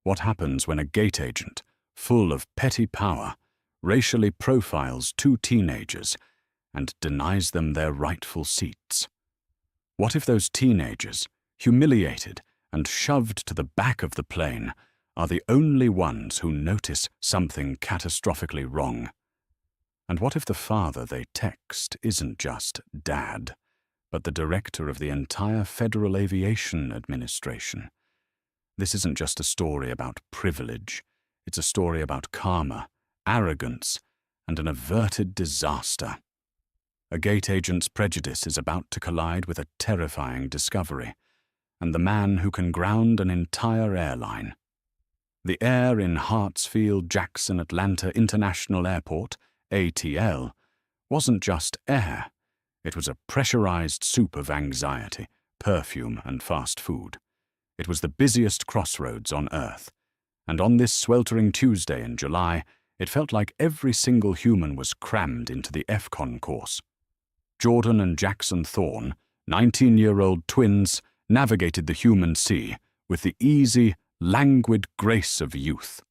What happens when a gate agent, full of petty power, racially profiles two teenagers and denies them their rightful seats? What if those teenagers, humiliated and shoved to the back of the plane, are the only ones who notice something catastrophically wrong? And what if the father they text isn't just Dad, but the director of the entire Federal Aviation Administration? This isn't just a story about privilege. It's a story about karma, arrogance, and an averted disaster. A gate agent's prejudice is about to collide with a terrifying discovery, and the man who can ground an entire airline. The air in Hartsfield-Jackson Atlanta International Airport, ATL, wasn't just air. It was a pressurized soup of anxiety, perfume, and fast food. It was the busiest crossroads on Earth, and on this sweltering Tuesday in July, it felt like every single human was crammed into the FCON course. Jordan and Jackson Thorne, 19-year-old twins, navigated the human sea with the easy, languid grace of youth.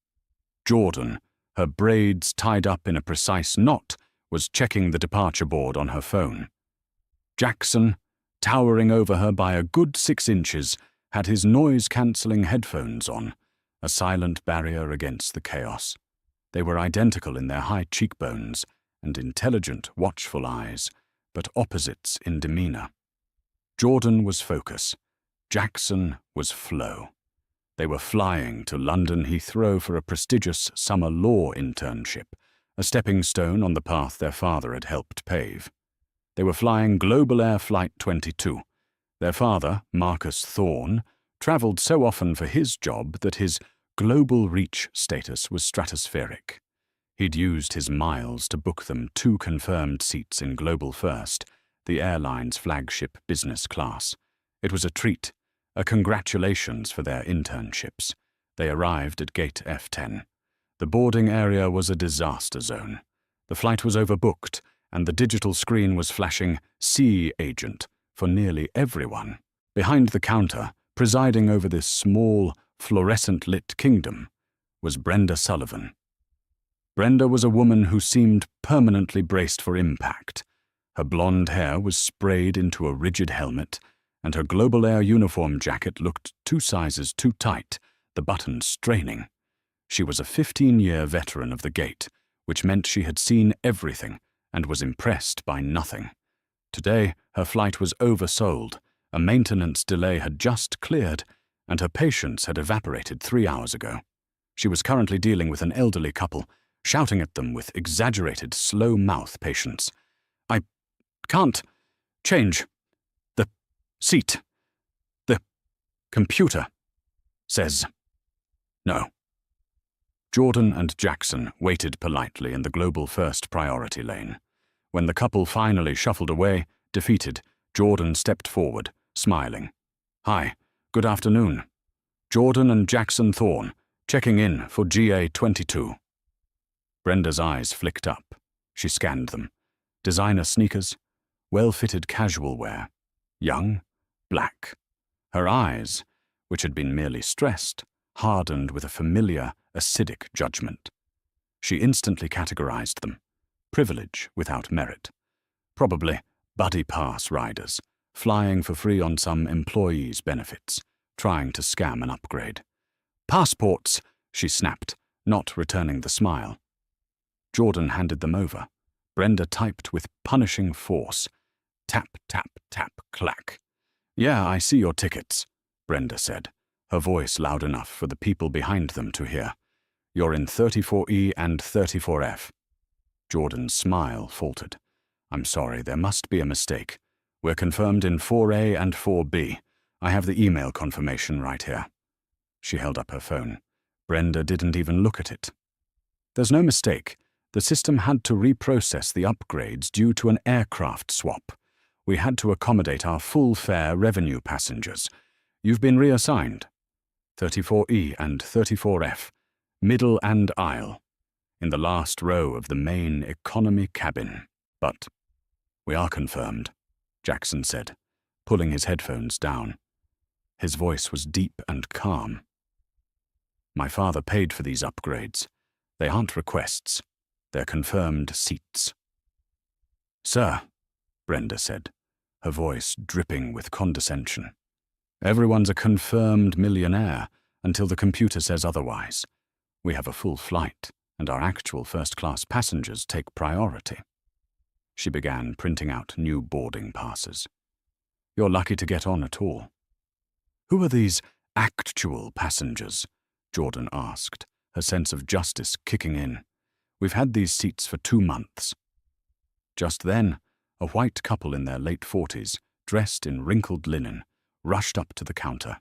Jordan, her braids tied up in a precise knot, was checking the departure board on her phone. Jackson, towering over her by a good 6 inches, had his noise-cancelling headphones on, a silent barrier against the chaos. They were identical in their high cheekbones and intelligent, watchful eyes, but opposites in demeanor. Jordan was focus. Jackson was flow. They were flying to London Heathrow for a prestigious summer law internship, a stepping stone on the path their father had helped pave. They were flying Global Air Flight 22. Their father, Marcus Thorne, travelled so often for his job that his global reach status was stratospheric. He'd used his miles to book them 2 confirmed seats in Global First, the airline's flagship business class. It was a treat, a congratulations for their internships. They arrived at gate F10. The boarding area was a disaster zone. The flight was overbooked, and the digital screen was flashing "Sea Agent" for nearly everyone. Behind the counter, presiding over this small, fluorescent-lit kingdom, was Brenda Sullivan. Brenda was a woman who seemed permanently braced for impact. Her blonde hair was sprayed into a rigid helmet, and her Global Air uniform jacket looked 2 sizes too tight, the buttons straining. She was a 15-year veteran of the gate, which meant she had seen everything and was impressed by nothing. Today, her flight was oversold, a maintenance delay had just cleared, and her patience had evaporated 3 hours ago. She was currently dealing with an elderly couple, shouting at them with exaggerated, slow-mouth patience. "I can't change the seat. The computer says no." Jordan and Jackson waited politely in the Global First priority lane. When the couple finally shuffled away, defeated, Jordan stepped forward, smiling. "Hi, good afternoon. Jordan and Jackson Thorne, checking in for GA22. Brenda's eyes flicked up. She scanned them. Designer sneakers, well-fitted casual wear. Young, black. Her eyes, which had been merely stressed, hardened with a familiar, acidic judgment. She instantly categorized them. Privilege without merit. Probably buddy pass riders, flying for free on some employee's benefits, trying to scam an upgrade. "Passports," she snapped, not returning the smile. Jordan handed them over. Brenda typed with punishing force. Tap, tap, tap, clack. "Yeah, I see your tickets," Brenda said, her voice loud enough for the people behind them to hear. "You're in 34E and 34F. Jordan's smile faltered. "I'm sorry, there must be a mistake. We're confirmed in 4A and 4B. I have the email confirmation right here." She held up her phone. Brenda didn't even look at it. "There's no mistake. The system had to reprocess the upgrades due to an aircraft swap. We had to accommodate our full-fare revenue passengers. You've been reassigned. 34E and 34F, middle and aisle, in the last row of the main economy cabin. But we are confirmed," Jackson said, pulling his headphones down. His voice was deep and calm. My father paid for these upgrades. They aren't requests. They're confirmed seats." "Sir," Brenda said, her voice dripping with condescension, "everyone's a confirmed millionaire until the computer says otherwise. We have a full flight, and our actual first-class passengers take priority." She began printing out new boarding passes. "You're lucky to get on at all." "Who are these actual passengers?" Jordan asked, her sense of justice kicking in. "We've had these seats for 2 months." Just then, a white couple in their late 40s, dressed in wrinkled linen, rushed up to the counter,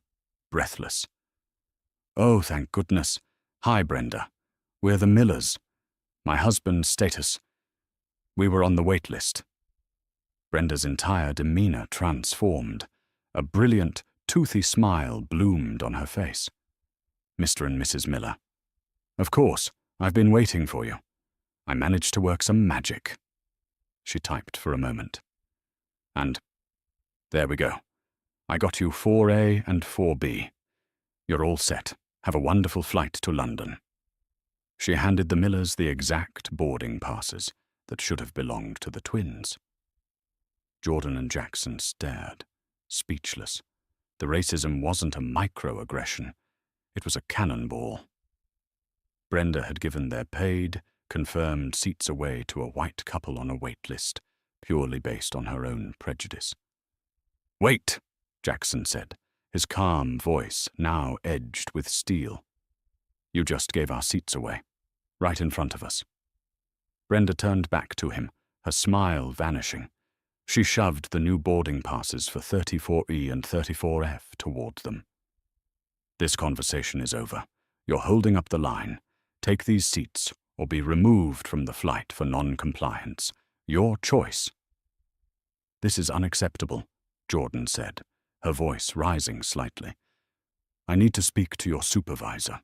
breathless. "Oh, thank goodness. Hi, Brenda. We're the Millers. My husband's status. We were on the wait list." Brenda's entire demeanor transformed. A brilliant, toothy smile bloomed on her face. "Mr. and Mrs. Miller. Of course, I've been waiting for you. I managed to work some magic." She typed for a moment. "And there we go. I got you 4A and 4B. You're all set. Have a wonderful flight to London." She handed the Millers the exact boarding passes that should have belonged to the twins. Jordan and Jackson stared, speechless. The racism wasn't a microaggression. It was a cannonball. Brenda had given their paid, confirmed seats away to a white couple on a wait list, purely based on her own prejudice. "Wait," Jackson said, his calm voice now edged with steel. "You just gave our seats away, right in front of us." Brenda turned back to him, her smile vanishing. She shoved the new boarding passes for 34E and 34F toward them. "This conversation is over. You're holding up the line. Take these seats or be removed from the flight for non-compliance. Your choice." "This is unacceptable," Jordan said, her voice rising slightly. "I need to speak to your supervisor."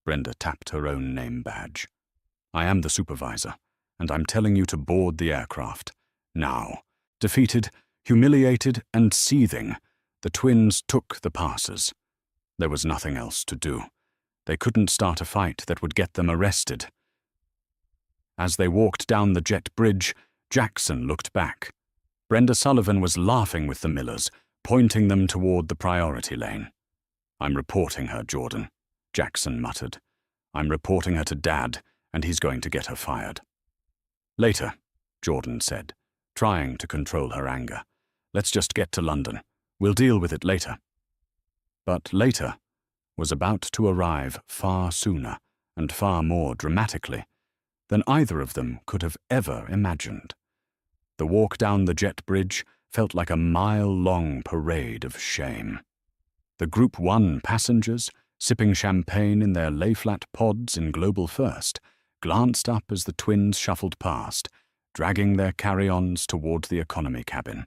Brenda tapped her own name badge. "I am the supervisor, and I'm telling you to board the aircraft. Now." Defeated, humiliated, and seething, the twins took the passes. There was nothing else to do. They couldn't start a fight that would get them arrested. As they walked down the jet bridge, Jackson looked back. Brenda Sullivan was laughing with the Millers, pointing them toward the priority lane. "I'm reporting her, Jordan," Jackson muttered. "I'm reporting her to Dad, and he's going to get her fired." "Later," Jordan said, trying to control her anger. "Let's just get to London. We'll deal with it later." But later was about to arrive far sooner and far more dramatically than either of them could have ever imagined. The walk down the jet bridge felt like a mile-long parade of shame. The Group 1 passengers, sipping champagne in their lay-flat pods in Global First, glanced up as the twins shuffled past, dragging their carry-ons toward the economy cabin.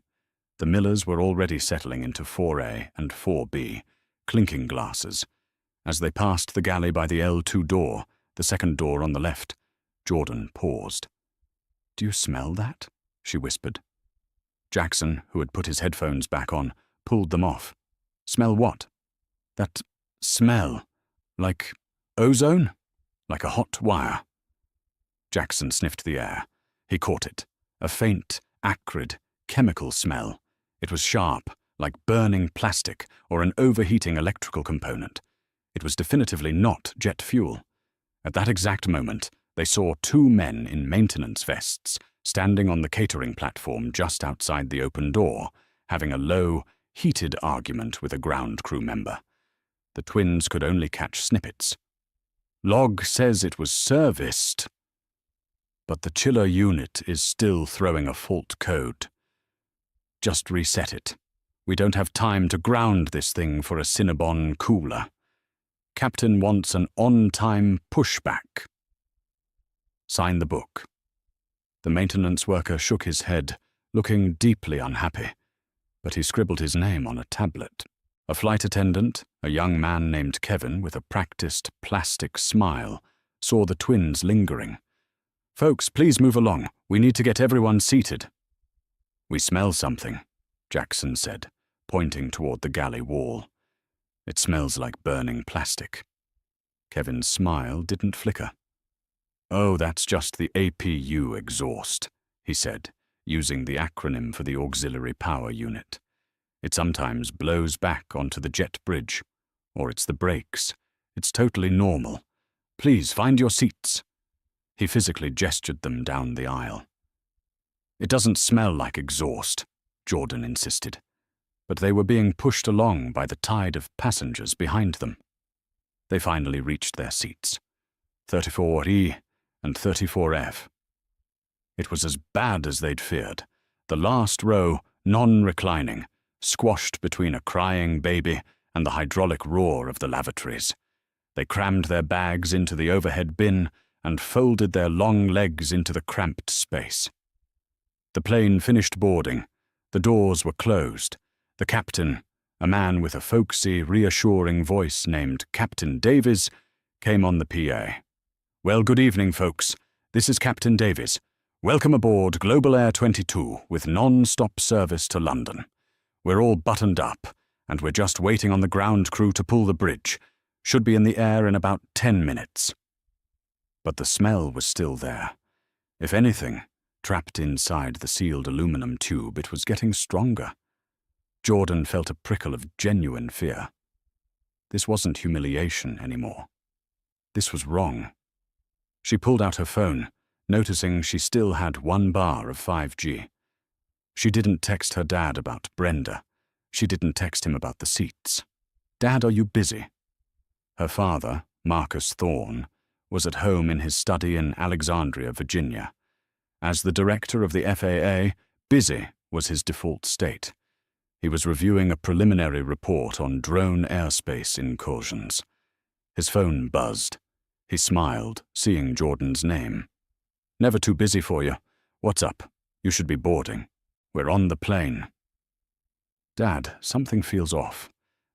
The Millers were already settling into 4A and 4B, clinking glasses. As they passed the galley by the L2 door, the second door on the left, Jordan paused. "Do you smell that?" she whispered. Jackson, who had put his headphones back on, pulled them off. "Smell what?" "That smell. Like ozone? Like a hot wire." Jackson sniffed the air. He caught it. A faint, acrid, chemical smell. It was sharp, like burning plastic or an overheating electrical component. It was definitively not jet fuel. At that exact moment, they saw 2 men in maintenance vests standing on the catering platform just outside the open door, having a low, heated argument with a ground crew member. The twins could only catch snippets. "Log says it was serviced, but the chiller unit is still throwing a fault code. Just reset it. We don't have time to ground this thing for a Cinnabon cooler. Captain wants an on-time pushback. Sign the book." The maintenance worker shook his head, looking deeply unhappy, but he scribbled his name on a tablet. A flight attendant, a young man named Kevin with a practiced plastic smile, saw the twins lingering. "Folks, please move along. We need to get everyone seated." "We smell something," Jackson said, pointing toward the galley wall. "It smells like burning plastic." Kevin's smile didn't flicker. "Oh, that's just the APU exhaust," he said, using the acronym for the auxiliary power unit. "It sometimes blows back onto the jet bridge. Or it's the brakes. It's totally normal. Please, find your seats." He physically gestured them down the aisle. "It doesn't smell like exhaust," Jordan insisted, but they were being pushed along by the tide of passengers behind them. They finally reached their seats, 34E and 34F. It was as bad as they'd feared. The last row, non-reclining, squashed between a crying baby and the hydraulic roar of the lavatories. They crammed their bags into the overhead bin and folded their long legs into the cramped space. The plane finished boarding. The doors were closed. The captain, a man with a folksy, reassuring voice named Captain Davies, came on the PA. "Well, good evening, folks. This is Captain Davies. Welcome aboard Global Air 22 with non-stop service to London. We're all buttoned up, and we're just waiting on the ground crew to pull the bridge. Should be in the air in about 10 minutes. But the smell was still there. If anything, trapped inside the sealed aluminum tube, it was getting stronger. Jordan felt a prickle of genuine fear. This wasn't humiliation anymore. This was wrong. She pulled out her phone, noticing she still had 1 bar of 5G. She didn't text her dad about Brenda. She didn't text him about the seats. "Dad, are you busy?" Her father, Marcus Thorne, was at home in his study in Alexandria, Virginia. As the director of the FAA, busy was his default state. He was reviewing a preliminary report on drone airspace incursions. His phone buzzed. He smiled, seeing Jordan's name. "Never too busy for you. What's up? You should be boarding. We're on the plane." "Dad, something feels off.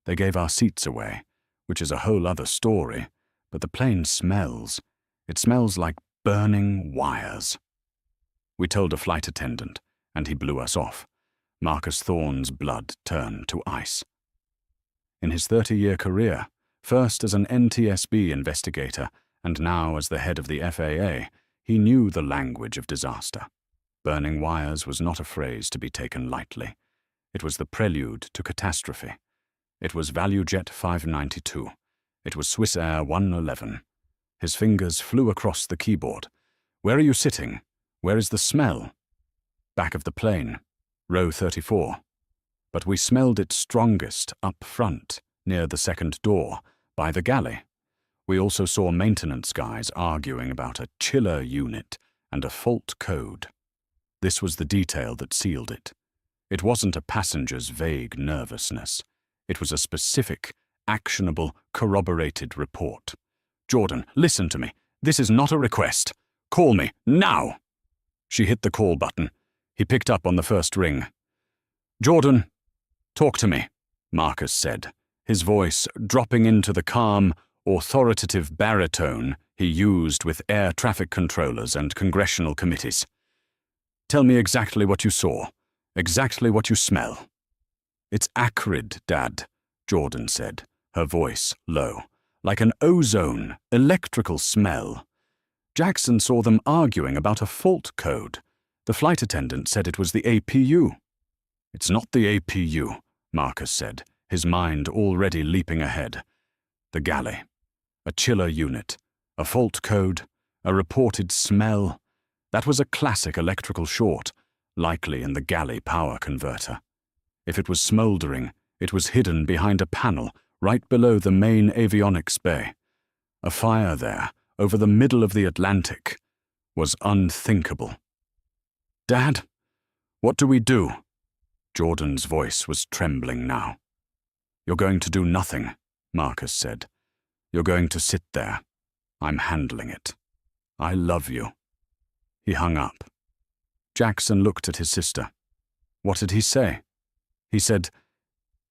They gave our seats away, which is a whole other story, but the plane smells. It smells like burning wires." We told a flight attendant, and he blew us off. Marcus Thorne's blood turned to ice. In his 30-year career, first as an NTSB investigator and now as the head of the FAA, he knew the language of disaster. Burning wires was not a phrase to be taken lightly. It was the prelude to catastrophe. It was ValueJet 592. It was Swissair 111. His fingers flew across the keyboard. "Where are you sitting? Where is the smell?" "Back of the plane, row 34. But we smelled it strongest up front, near the second door, by the galley. We also saw maintenance guys arguing about a chiller unit and a fault code." This was the detail that sealed it. It wasn't a passenger's vague nervousness. It was a specific, actionable, corroborated report. "Jordan, listen to me. This is not a request. Call me, now!" She hit the call button. He picked up on the first ring. "Jordan, talk to me," Marcus said, his voice dropping into the calm, authoritative baritone he used with air traffic controllers and congressional committees. "Tell me exactly what you saw, exactly what you smell." "It's acrid, Dad," Jordan said, her voice low, "like an ozone, electrical smell. Jackson saw them arguing about a fault code. The flight attendant said it was the APU." "It's not the APU," Marcus said, his mind already leaping ahead. "The galley. A chiller unit. A fault code. A reported smell. That was a classic electrical short, likely in the galley power converter. If it was smoldering, it was hidden behind a panel right below the main avionics bay. A fire there, over the middle of the Atlantic, was unthinkable." "Dad, what do we do?" Jordan's voice was trembling now. "You're going to do nothing," Marcus said. "You're going to sit there. I'm handling it. I love you." He hung up. Jackson looked at his sister. What did he say? He said,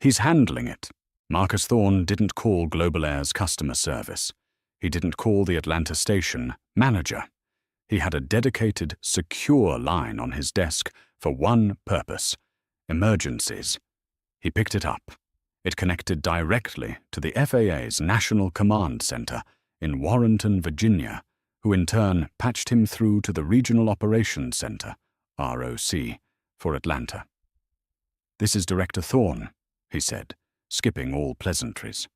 "He's handling it." Marcus Thorne didn't call Global Air's customer service. He didn't call the Atlanta station manager. He had a dedicated, secure line on his desk for one purpose: emergencies. He picked it up. It connected directly to the FAA's National Command Center in Warrenton, Virginia, who in turn patched him through to the Regional Operations Center, ROC, for Atlanta. "This is Director Thorne," he said, skipping all pleasantries.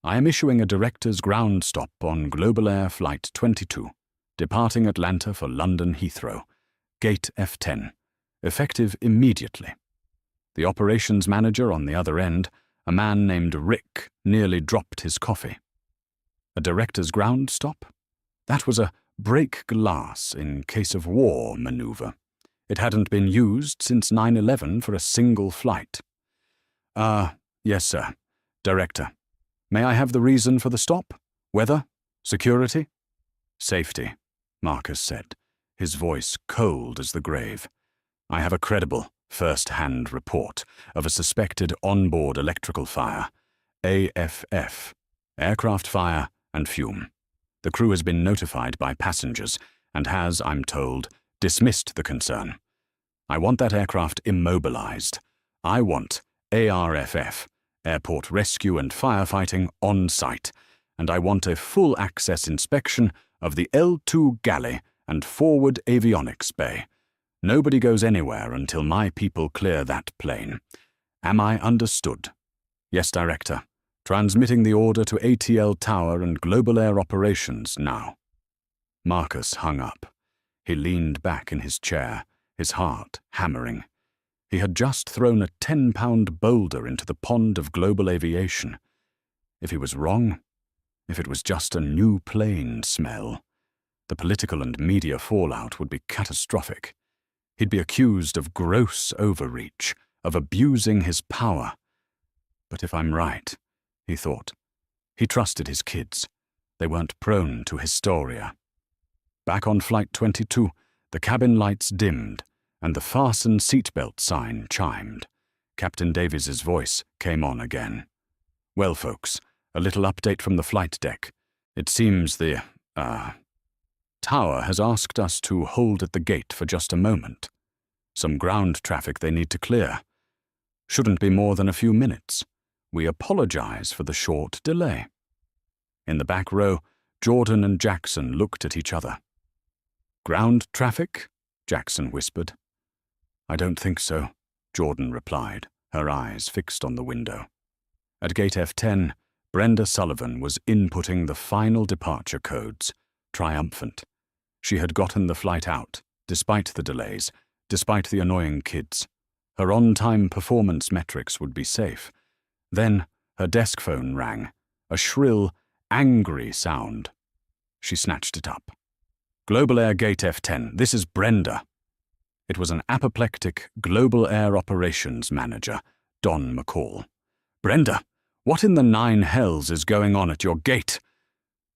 "I am issuing a director's ground stop on Global Air Flight 22, departing Atlanta for London Heathrow, Gate F10, effective immediately." The operations manager on the other end, a man named Rick, nearly dropped his coffee. A director's ground stop? That was a break glass in case of war maneuver. It hadn't been used since 9/11 for a single flight. Yes, sir. Director. May I have the reason for the stop? Weather? Security? Safety, Marcus said, his voice cold as the grave. I have a credible, first-hand report of a suspected onboard electrical fire, AFF, aircraft fire and fume. The crew has been notified by passengers and has, I'm told, dismissed the concern. I want that aircraft immobilized. I want ARFF, Airport Rescue and Firefighting, on site, and I want a full access inspection of the L2 galley and forward avionics bay. Nobody goes anywhere until my people clear that plane. Am I understood? Yes, Director. Transmitting the order to ATL Tower and Global Air Operations now. Marcus hung up. He leaned back in his chair, his heart hammering. He had just thrown a 10-pound boulder into the pond of global aviation. If he was wrong, if it was just a new plane smell, the political and media fallout would be catastrophic. He'd be accused of gross overreach, of abusing his power. But if I'm right, he thought, he trusted his kids. They weren't prone to hysteria. Back on Flight 22, the cabin lights dimmed, and the fasten seatbelt sign chimed. Captain Davies's voice came on again. Well, folks, a little update from the flight deck. It seems the, tower has asked us to hold at the gate for just a moment. Some ground traffic they need to clear. Shouldn't be more than a few minutes. We apologize for the short delay. In the back row, Jordan and Jackson looked at each other. Ground traffic? Jackson whispered. I don't think so, Jordan replied, her eyes fixed on the window. At gate F10, Brenda Sullivan was inputting the final departure codes, triumphant. She had gotten the flight out, despite the delays, despite the annoying kids. Her on-time performance metrics would be safe. Then her desk phone rang, a shrill, angry sound. She snatched it up. Global Air Gate F10, this is Brenda. It was an apoplectic Global Air Operations Manager, Don McCall. Brenda, what in the nine hells is going on at your gate?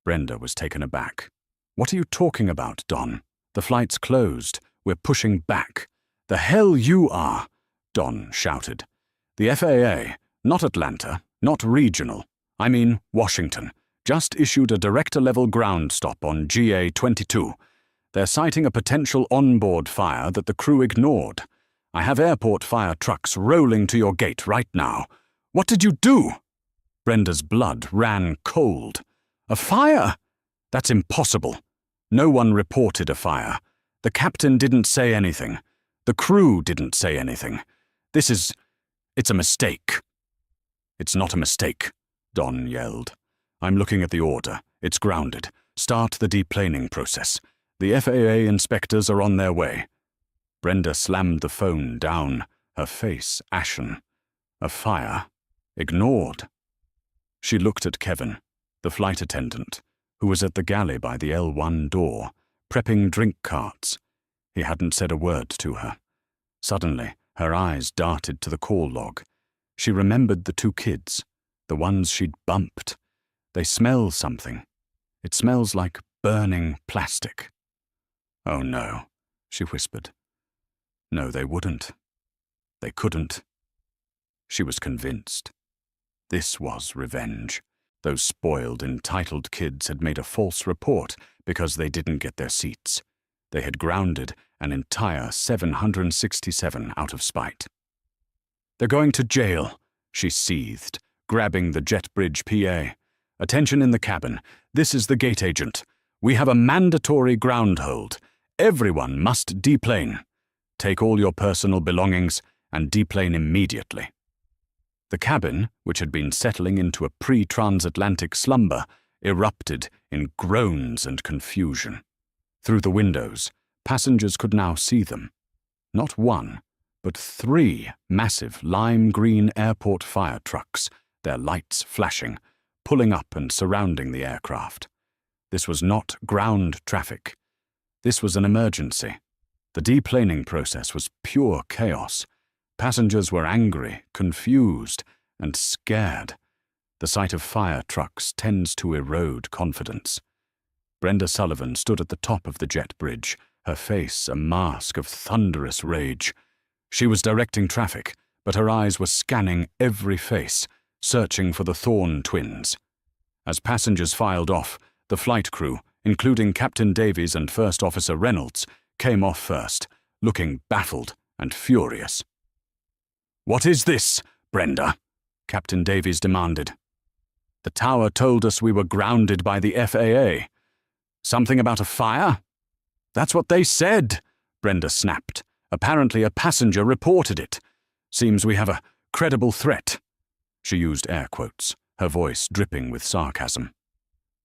Brenda was taken aback. What are you talking about, Don? The flight's closed. We're pushing back. The hell you are, Don shouted. The FAA, not Atlanta, not regional, I mean Washington, just issued a director-level ground stop on GA-22. They're citing a potential onboard fire that the crew ignored. I have airport fire trucks rolling to your gate right now. What did you do? Brenda's blood ran cold. A fire? That's impossible. No one reported a fire. The captain didn't say anything. The crew didn't say anything. It's a mistake. It's not a mistake, Don yelled. I'm looking at the order. It's grounded. Start the deplaning process. The FAA inspectors are on their way. Brenda slammed the phone down, her face ashen. A fire. Ignored. She looked at Kevin, the flight attendant, who was at the galley by the L1 door, prepping drink carts. He hadn't said a word to her. Suddenly, her eyes darted to the call log. She remembered the two kids, the ones she'd bumped. They smell something. It smells like burning plastic. Oh no, she whispered. No, they wouldn't. They couldn't. She was convinced. This was revenge. Those spoiled, entitled kids had made a false report because they didn't get their seats. They had grounded an entire 767 out of spite. They're going to jail, she seethed, grabbing the jet bridge PA. Attention in the cabin. This is the gate agent. We have a mandatory ground hold. Everyone must deplane. Take all your personal belongings and deplane immediately." The cabin, which had been settling into a pre-transatlantic slumber, erupted in groans and confusion. Through the windows, passengers could now see them. Not one, but 3 massive lime-green airport fire trucks, their lights flashing, pulling up and surrounding the aircraft. This was not ground traffic. This was an emergency. The deplaning process was pure chaos. Passengers were angry, confused, and scared. The sight of fire trucks tends to erode confidence. Brenda Sullivan stood at the top of the jet bridge, her face a mask of thunderous rage. She was directing traffic, but her eyes were scanning every face, searching for the Thorne twins. As passengers filed off, the flight crew, including Captain Davies and First Officer Reynolds, came off first, looking baffled and furious. "What is this, Brenda?" Captain Davies demanded. "The tower told us we were grounded by the FAA. Something about a fire?" "That's what they said," Brenda snapped. "Apparently a passenger reported it. Seems we have a credible threat." She used air quotes, her voice dripping with sarcasm.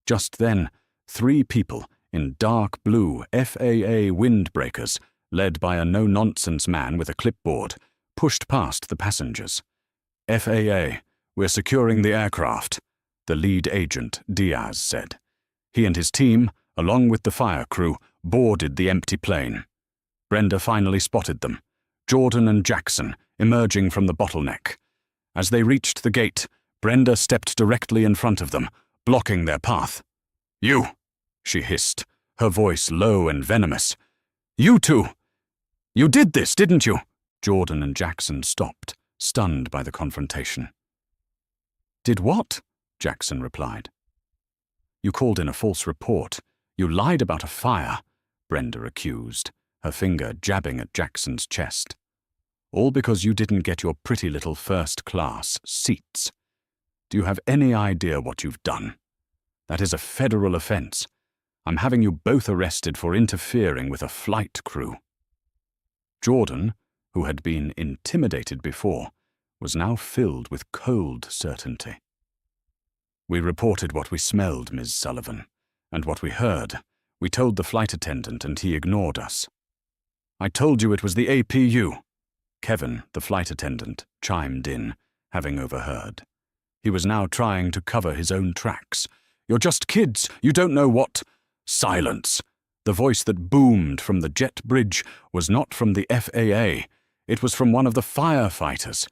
Just then, 3 people in dark blue FAA windbreakers, led by a no-nonsense man with a clipboard, pushed past the passengers. "FAA, we're securing the aircraft," the lead agent, Diaz, said. He and his team, along with the fire crew, boarded the empty plane. Brenda finally spotted them, Jordan and Jackson, emerging from the bottleneck. As they reached the gate, Brenda stepped directly in front of them, blocking their path. "You!" she hissed, her voice low and venomous. "You two! You did this, didn't you?" Jordan and Jackson stopped, stunned by the confrontation. "Did what?" Jackson replied. "You called in a false report. You lied about a fire," Brenda accused, her finger jabbing at Jackson's chest. "All because you didn't get your pretty little first-class seats. Do you have any idea what you've done? That is a federal offense. I'm having you both arrested for interfering with a flight crew." Jordan, who had been intimidated before, was now filled with cold certainty. "We reported what we smelled, Ms. Sullivan, and what we heard. We told the flight attendant and he ignored us." "I told you it was the APU." Kevin, the flight attendant, chimed in, having overheard. He was now trying to cover his own tracks. "You're just kids. You don't know what—" "Silence!" The voice that boomed from the jet bridge was not from the FAA. It was from one of the firefighters.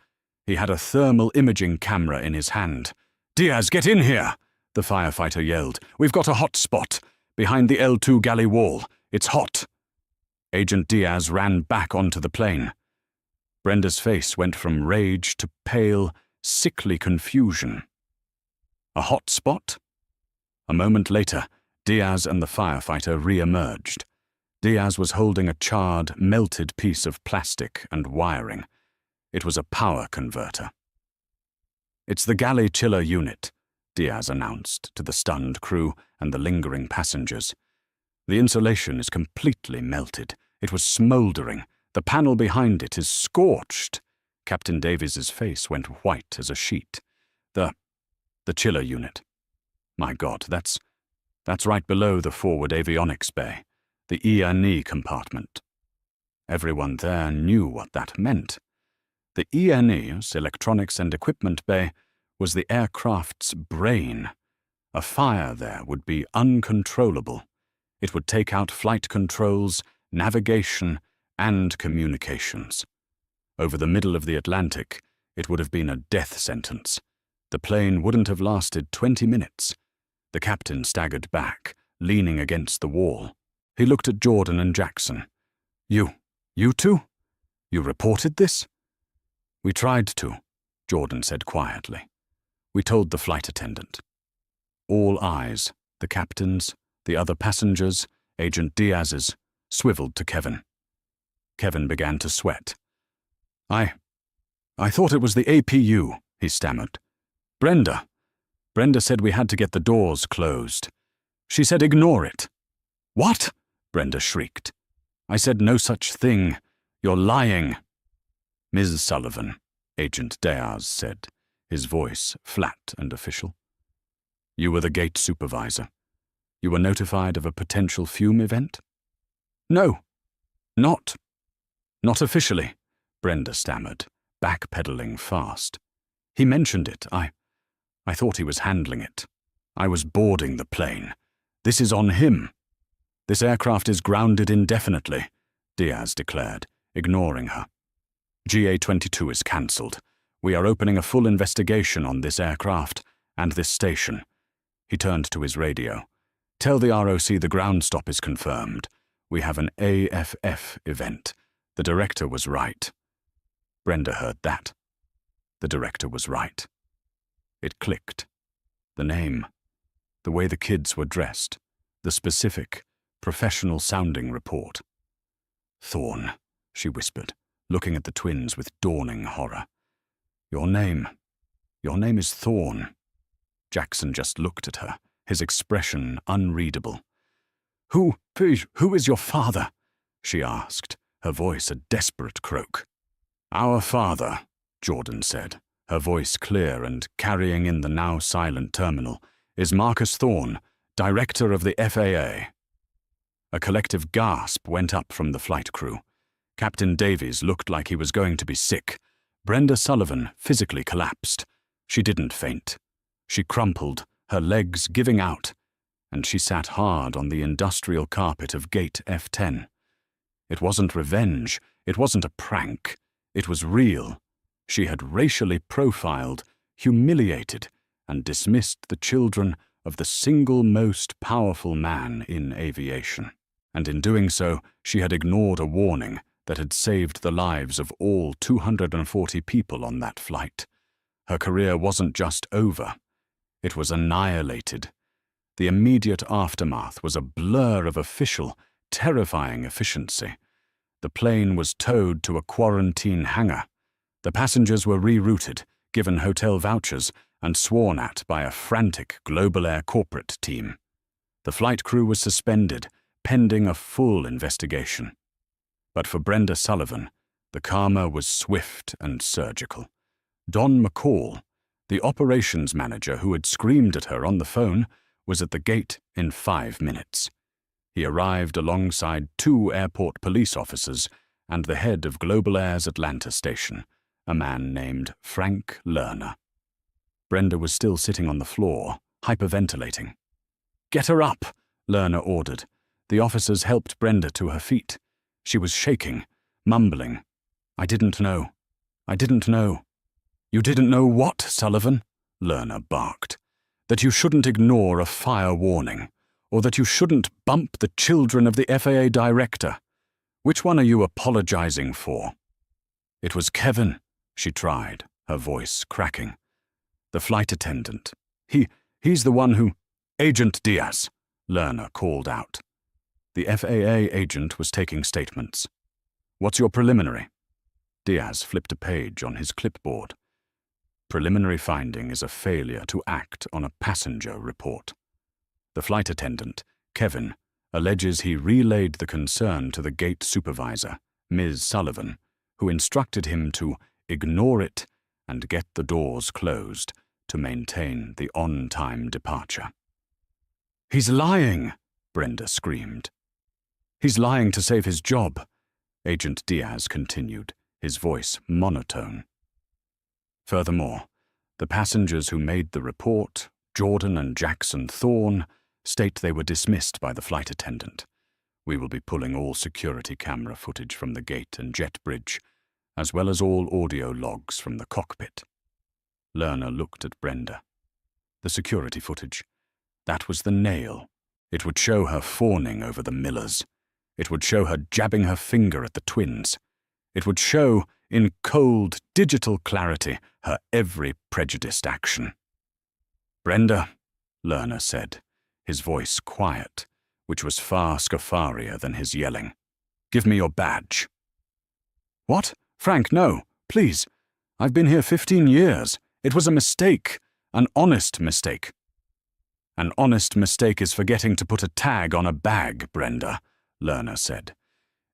He had a thermal imaging camera in his hand. "Diaz, get in here!" the firefighter yelled. "We've got a hot spot, behind the L2 galley wall. It's hot." Agent Diaz ran back onto the plane. Brenda's face went from rage to pale, sickly confusion. A hot spot? A moment later, Diaz and the firefighter re-emerged. Diaz was holding a charred, melted piece of plastic and wiring. It was a power converter. "It's the galley chiller unit," Diaz announced to the stunned crew and the lingering passengers. "The insulation is completely melted. It was smoldering. The panel behind it is scorched." Captain Davies's face went white as a sheet. The chiller unit. My God, that's right below the forward avionics bay, the E&E compartment. Everyone there knew what that meant. The E&E's Electronics and Equipment Bay was the aircraft's brain. A fire there would be uncontrollable. It would take out flight controls, navigation, and communications. Over the middle of the Atlantic, it would have been a death sentence. The plane wouldn't have lasted 20 minutes. The captain staggered back, leaning against the wall. He looked at Jordan and Jackson. You two? You reported this?" "We tried to," Jordan said quietly. "We told the flight attendant." All eyes, the captain's, the other passengers, Agent Diaz's, swiveled to Kevin. Kevin began to sweat. I thought it was the APU," he stammered. Brenda said we had to get the doors closed. She said ignore it. What? Brenda shrieked. I said no such thing. You're lying. Ms. Sullivan, Agent Diaz said, his voice flat and official. You were the gate supervisor. You were notified of a potential fume event? No. Not officially, Brenda stammered, backpedaling fast. He mentioned it. I thought he was handling it. I was boarding the plane. This is on him. This aircraft is grounded indefinitely, Diaz declared, ignoring her. GA-22 is cancelled. We are opening a full investigation on this aircraft and this station. He turned to his radio. Tell the ROC the ground stop is confirmed. We have an AFF event. The director was right. Brenda heard that. The director was right. It clicked. The name, the way the kids were dressed, the specific, professional-sounding report. Thorne, she whispered, looking at the twins with dawning horror. Your name is Thorne. Jackson just looked at her, his expression unreadable. Who is your father? She asked, her voice a desperate croak. Our father, Jordan said, her voice clear and carrying in the now silent terminal, is Marcus Thorne, director of the FAA. A collective gasp went up from the flight crew. Captain Davies looked like he was going to be sick. Brenda Sullivan physically collapsed. She didn't faint. She crumpled, her legs giving out, and she sat hard on the industrial carpet of Gate F-10. It wasn't revenge. It wasn't a prank. It was real. She had racially profiled, humiliated, and dismissed the children of the single most powerful man in aviation. And in doing so, she had ignored a warning that had saved the lives of all 240 people on that flight. Her career wasn't just over. It was annihilated. The immediate aftermath was a blur of official, terrifying efficiency. The plane was towed to a quarantine hangar. The passengers were rerouted, given hotel vouchers, and sworn at by a frantic Global Air corporate team. The flight crew was suspended, pending a full investigation. But for Brenda Sullivan, the karma was swift and surgical. Don McCall, the operations manager who had screamed at her on the phone, was at the gate in 5 minutes. He arrived alongside 2 airport police officers and the head of Global Air's Atlanta station, a man named Frank Lerner. Brenda was still sitting on the floor, hyperventilating. "Get her up," Lerner ordered. The officers helped Brenda to her feet. She was shaking, mumbling. I didn't know. You didn't know what, Sullivan?" Lerner barked. That you shouldn't ignore a fire warning, or that you shouldn't bump the children of the FAA director. Which one are you apologizing for? It was Kevin, she tried, her voice cracking. The flight attendant. He's the one who... Agent Diaz, Lerner called out. The FAA agent was taking statements. What's your preliminary? Diaz flipped a page on his clipboard. Preliminary finding is a failure to act on a passenger report. The flight attendant, Kevin, alleges he relayed the concern to the gate supervisor, Ms. Sullivan, who instructed him to ignore it and get the doors closed to maintain the on-time departure. He's lying, Brenda screamed. He's lying to save his job, Agent Diaz continued, his voice monotone. Furthermore, the passengers who made the report, Jordan and Jackson Thorne, state they were dismissed by the flight attendant. We will be pulling all security camera footage from the gate and jet bridge, as well as all audio logs from the cockpit. Lerner looked at Brenda. The security footage. That was the nail. It would show her fawning over the Millers. It would show her jabbing her finger at the twins. It would show, in cold, digital clarity, her every prejudiced action. Brenda, Lerner said, his voice quiet, which was far scarier than his yelling. Give me your badge. What? Frank, no, please. I've been here 15 years. It was a mistake, an honest mistake. An honest mistake is forgetting to put a tag on a bag, Brenda, Lerner said.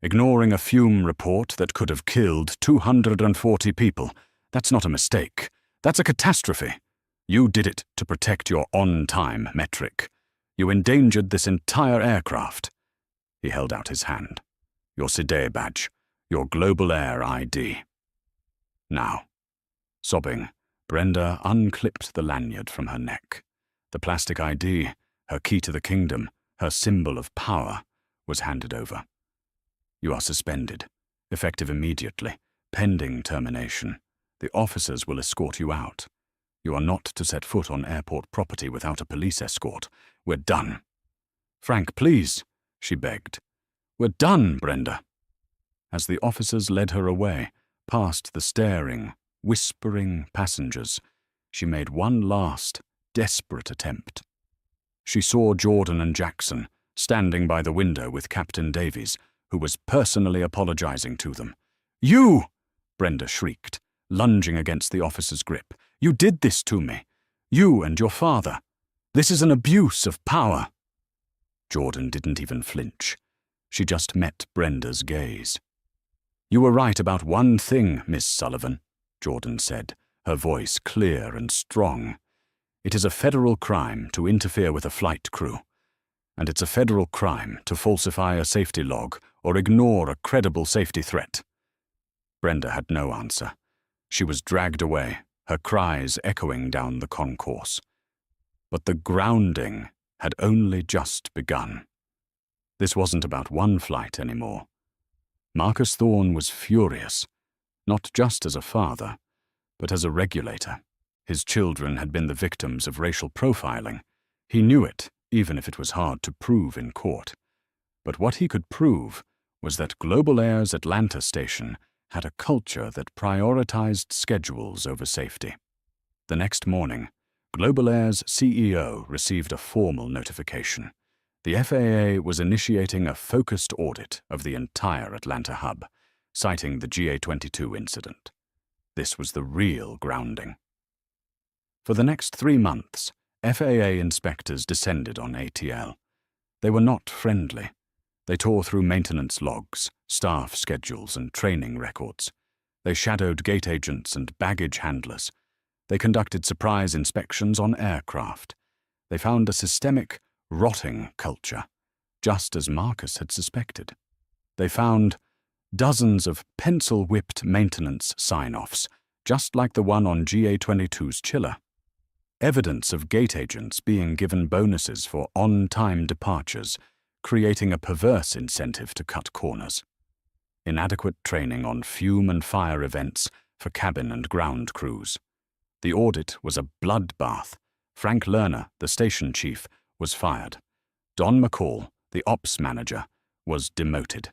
Ignoring a fume report that could have killed 240 people. That's not a mistake. That's a catastrophe. You did it to protect your on-time metric. You endangered this entire aircraft. He held out his hand. Your CIDE badge. Your Global Air ID. Now. Sobbing, Brenda unclipped the lanyard from her neck. The plastic ID, her key to the kingdom, her symbol of power, was handed over. You are suspended, effective immediately, pending termination. The officers will escort you out. You are not to set foot on airport property without a police escort. We're done. Frank, please, she begged. We're done, Brenda. As the officers led her away, past the staring, whispering passengers, she made one last, desperate attempt. She saw Jordan and Jackson standing by the window with Captain Davies, who was personally apologizing to them. You! Brenda shrieked, lunging against the officer's grip. You did this to me. You and your father. This is an abuse of power. Jordan didn't even flinch. She just met Brenda's gaze. You were right about one thing, Miss Sullivan, Jordan said, her voice clear and strong. It is a federal crime to interfere with a flight crew. And it's a federal crime to falsify a safety log or ignore a credible safety threat. Brenda had no answer. She was dragged away, her cries echoing down the concourse. But the grounding had only just begun. This wasn't about one flight anymore. Marcus Thorne was furious, not just as a father, but as a regulator. His children had been the victims of racial profiling. He knew it, even if it was hard to prove in court. But what he could prove was that Global Air's Atlanta station had a culture that prioritized schedules over safety. The next morning, Global Air's CEO received a formal notification. The FAA was initiating a focused audit of the entire Atlanta hub, citing the GA-22 incident. This was the real grounding. For the next 3 months, FAA inspectors descended on ATL. They were not friendly. They tore through maintenance logs, staff schedules, and training records. They shadowed gate agents and baggage handlers. They conducted surprise inspections on aircraft. They found a systemic, rotting culture, just as Marcus had suspected. They found dozens of pencil-whipped maintenance sign-offs, just like the one on GA-22's chiller. Evidence of gate agents being given bonuses for on-time departures, creating a perverse incentive to cut corners. Inadequate training on fume and fire events for cabin and ground crews. The audit was a bloodbath. Frank Lerner, the station chief, was fired. Don McCall, the ops manager, was demoted.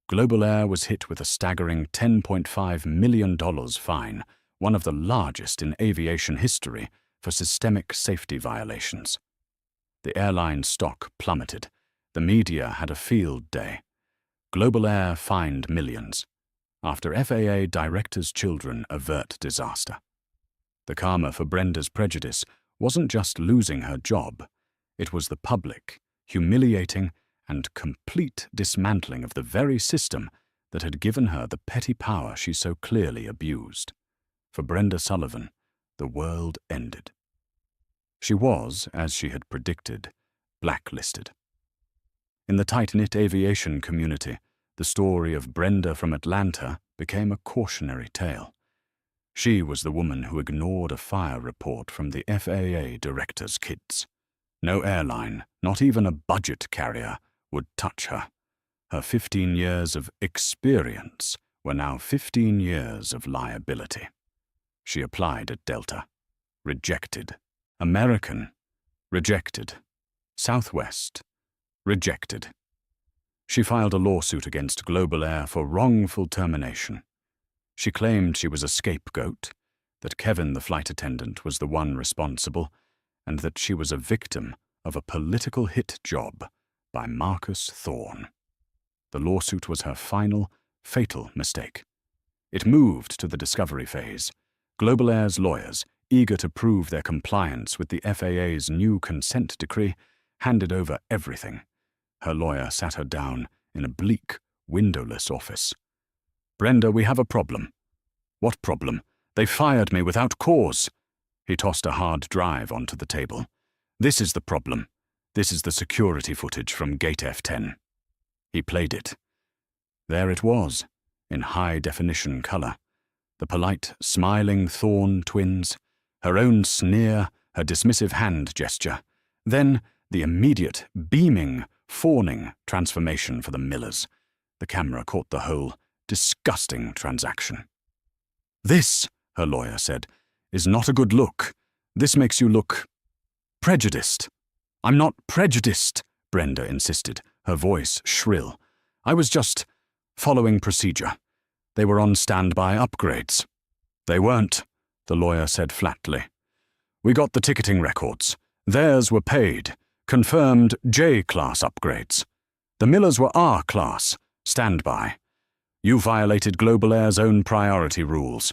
Global Air was hit with a staggering $10.5 million fine, one of the largest in aviation history, for systemic safety violations. The airline stock plummeted. The media had a field day. Global Air fined millions. After FAA directors' children avert disaster. The karma for Brenda's prejudice wasn't just losing her job. It was the public, humiliating, and complete dismantling of the very system that had given her the petty power she so clearly abused. For Brenda Sullivan, the world ended. She was, as she had predicted, blacklisted. In the tight-knit aviation community, the story of Brenda from Atlanta became a cautionary tale. She was the woman who ignored a fire report from the FAA director's kids. No airline, not even a budget carrier, would touch her. Her 15 years of experience were now 15 years of liability. She applied at Delta. Rejected. American. Rejected. Southwest. Rejected. She filed a lawsuit against Global Air for wrongful termination. She claimed she was a scapegoat, that Kevin, the flight attendant, was the one responsible, and that she was a victim of a political hit job by Marcus Thorne. The lawsuit was her final, fatal mistake. It moved to the discovery phase. Global Air's lawyers, eager to prove their compliance with the FAA's new consent decree, handed over everything. Her lawyer sat her down in a bleak, windowless office. "Brenda, we have a problem." "What problem? They fired me without cause." He tossed a hard drive onto the table. "This is the problem. This is the security footage from Gate F10. He played it. There it was, in high-definition color. The polite, smiling Thorne twins, her own sneer, her dismissive hand gesture. Then the immediate, beaming, fawning transformation for the Millers. The camera caught the whole disgusting transaction. "This," her lawyer said, "is not a good look. This makes you look prejudiced." "I'm not prejudiced," Brenda insisted, her voice shrill. "I was just following procedure. They were on standby upgrades." "They weren't," the lawyer said flatly. "We got the ticketing records. Theirs were paid, confirmed J-class upgrades. The Millers were R-class, standby. You violated Global Air's own priority rules.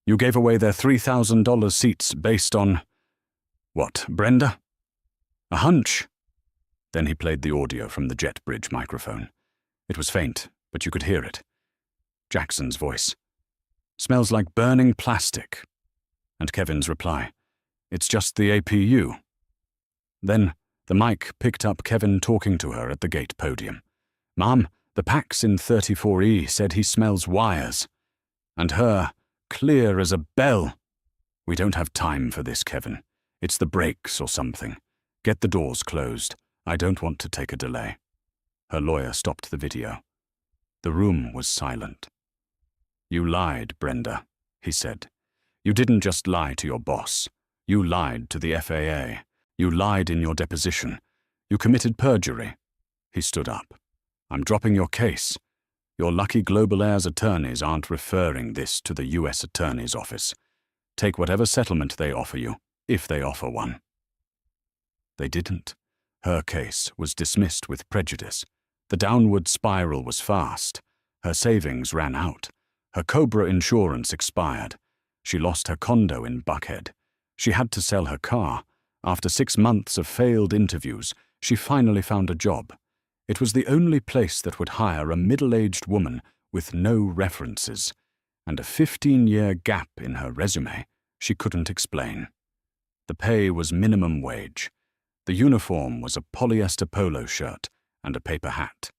You gave away their $3,000 seats based on... what, Brenda? A hunch?" Then he played the audio from the jet bridge microphone. It was faint, but you could hear it. Jackson's voice. "Smells like burning plastic." And Kevin's reply. "It's just the APU." Then the mic picked up Kevin talking to her at the gate podium. "Mom, the Pax in 34E said he smells wires." And her, clear as a bell. "We don't have time for this, Kevin. It's the brakes or something. Get the doors closed. I don't want to take a delay." Her lawyer stopped the video. The room was silent. "You lied, Brenda," he said. "You didn't just lie to your boss. You lied to the FAA. You lied in your deposition. You committed perjury." He stood up. "I'm dropping your case. Your lucky Global Air's attorneys aren't referring this to the U.S. Attorney's Office. Take whatever settlement they offer you, if they offer one." They didn't. Her case was dismissed with prejudice. The downward spiral was fast. Her savings ran out. Her Cobra insurance expired. She lost her condo in Buckhead. She had to sell her car. After 6 months of failed interviews, she finally found a job. It was the only place that would hire a middle-aged woman with no references, and a 15-year gap in her resume she couldn't explain. The pay was minimum wage. The uniform was a polyester polo shirt and a paper hat.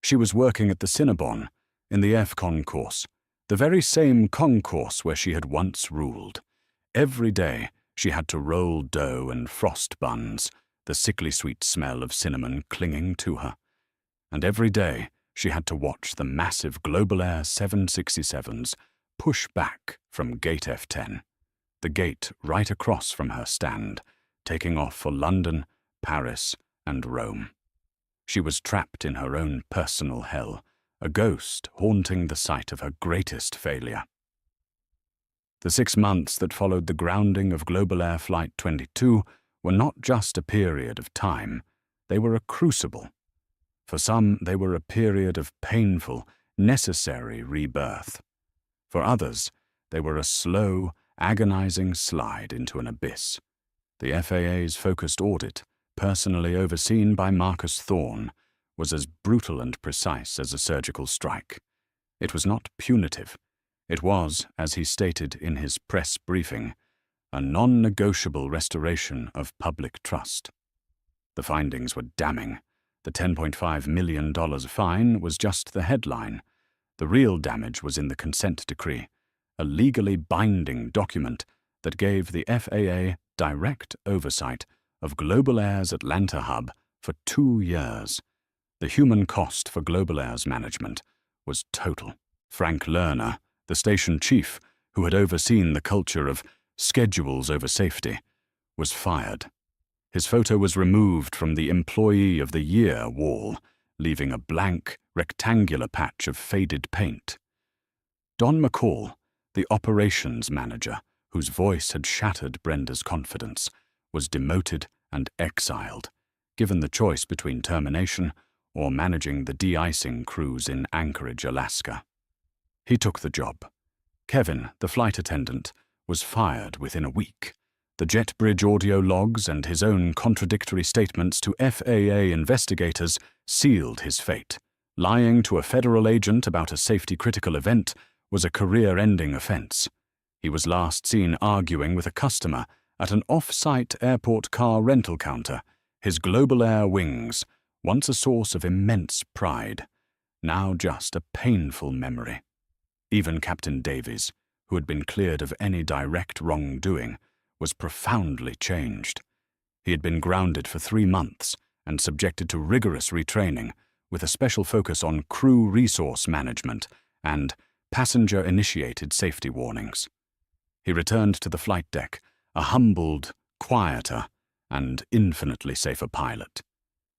She was working at the Cinnabon, in the F concourse, the very same concourse where she had once ruled. Every day she had to roll dough and frost buns, the sickly sweet smell of cinnamon clinging to her. And every day she had to watch the massive Global Air 767s push back from Gate F10, the gate right across from her stand, taking off for London, Paris, and Rome. She was trapped in her own personal hell, a ghost haunting the site of her greatest failure. The 6 months that followed the grounding of Global Air Flight 22 were not just a period of time, they were a crucible. For some, they were a period of painful, necessary rebirth. For others, they were a slow, agonizing slide into an abyss. The FAA's focused audit, personally overseen by Marcus Thorne, was as brutal and precise as a surgical strike. It was not punitive. It was, as he stated in his press briefing, a non-negotiable restoration of public trust. The findings were damning. The $10.5 million fine was just the headline. The real damage was in the consent decree, a legally binding document that gave the FAA direct oversight of Global Air's Atlanta hub for 2 years. The human cost for Global Air's management was total. Frank Lerner, the station chief who had overseen the culture of schedules over safety, was fired. His photo was removed from the Employee of the Year wall, leaving a blank, rectangular patch of faded paint. Don McCall, the operations manager, whose voice had shattered Brenda's confidence, was demoted and exiled, given the choice between termination or managing the de-icing cruise in Anchorage, Alaska. He took the job. Kevin, the flight attendant, was fired within a week. The jet bridge audio logs and his own contradictory statements to FAA investigators sealed his fate. Lying to a federal agent about a safety-critical event was a career-ending offense. He was last seen arguing with a customer at an off-site airport car rental counter, his Global Air wings, once a source of immense pride, now just a painful memory. Even Captain Davies, who had been cleared of any direct wrongdoing, was profoundly changed. He had been grounded for 3 months and subjected to rigorous retraining, with a special focus on crew resource management and passenger-initiated safety warnings. He returned to the flight deck, a humbled, quieter, and infinitely safer pilot.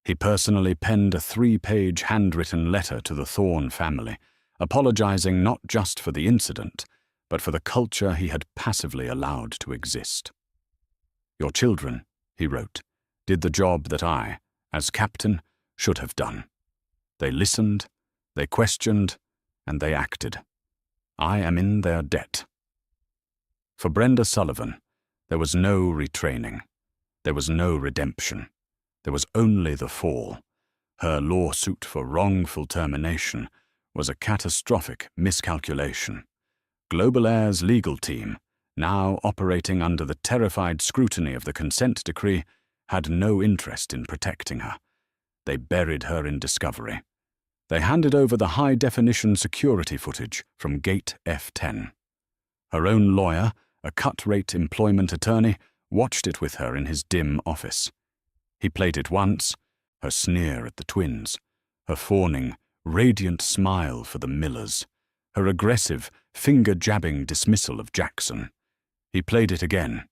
He personally penned a 3-page handwritten letter to the Thorne family, apologizing not just for the incident, but for the culture he had passively allowed to exist. "Your children," he wrote, "did the job that I, as captain, should have done. They listened, they questioned, and they acted. I am in their debt." For Brenda Sullivan, there was no retraining. There was no redemption. There was only the fall. Her lawsuit for wrongful termination was a catastrophic miscalculation. Global Air's legal team, now operating under the terrified scrutiny of the consent decree, had no interest in protecting her. They buried her in discovery. They handed over the high-definition security footage from Gate F10. Her own lawyer, a cut-rate employment attorney, watched it with her in his dim office. He played it once, her sneer at the twins, her fawning, radiant smile for the Millers, her aggressive, finger-jabbing dismissal of Jackson. He played it again,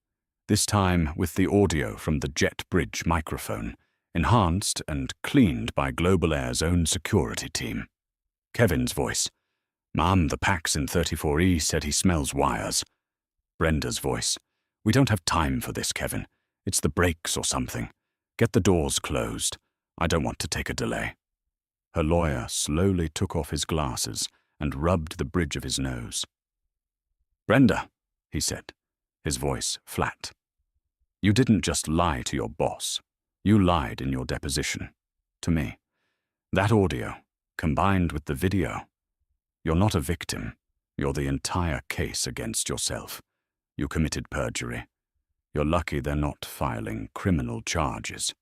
this time with the audio from the jet bridge microphone, enhanced and cleaned by Global Air's own security team. Kevin's voice. "Ma'am, the Pax in 34E said he smells wires." Brenda's voice. "We don't have time for this, Kevin. It's the brakes or something. Get the doors closed. I don't want to take a delay." Her lawyer slowly took off his glasses and rubbed the bridge of his nose. "Brenda," he said, his voice flat, "you didn't just lie to your boss. You lied in your deposition. To me. That audio, combined with the video. You're not a victim. You're the entire case against yourself. You committed perjury. You're lucky they're not filing criminal charges."